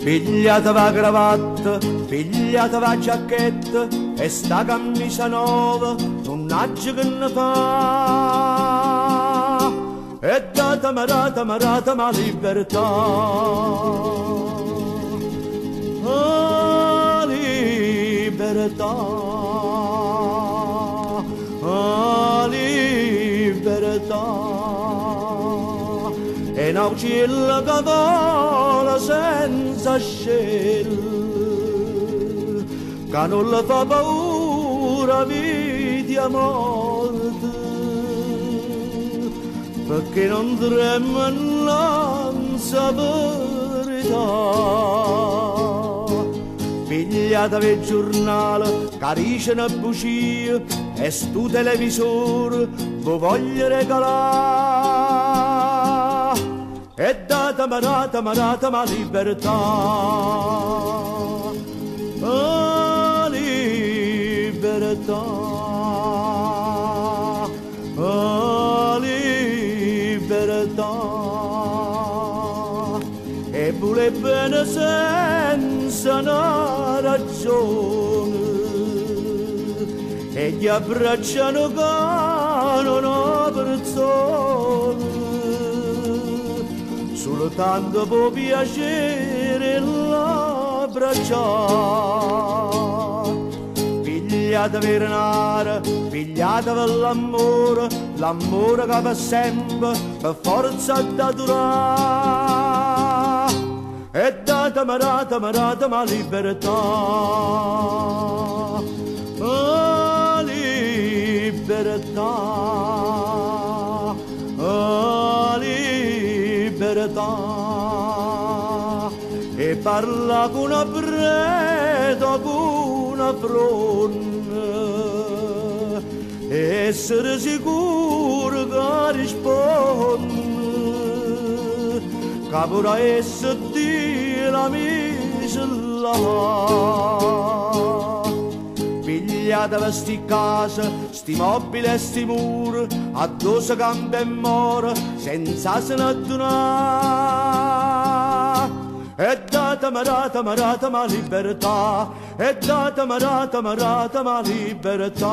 Pigliatevi la cravatta, pigliatevi la giacchetta e sta camicia nuova non c'è che ne fa. E datemi la libertà. La libertà. La libertà. E un uccello che vola senza scelle, che non le fa paura vita morte, perché non trema l'ansia verità. Pigliatevi il giornale, caricano bugie, e stu televisore vi voglio regalare. E datemi la libertà. La libertà. La libertà. E vuole bene senza una ragione, e gli abbracciano con una persona, soltanto può piacere l'abbracciare. Pigliatevi il denaro, pigliatevi l'amore, l'amore che va sempre per forza da durare. E datemi la libertà. La libertà. La libertà. E parla con una preda, con una fronte, e essere sicuro che risponde, che vorrà essere Dio la misera. Pigliatevi sti case, sti mobili e sti muri, addosso campo e more, senza se ne adunare. E datemi la libertà, e datemi la libertà.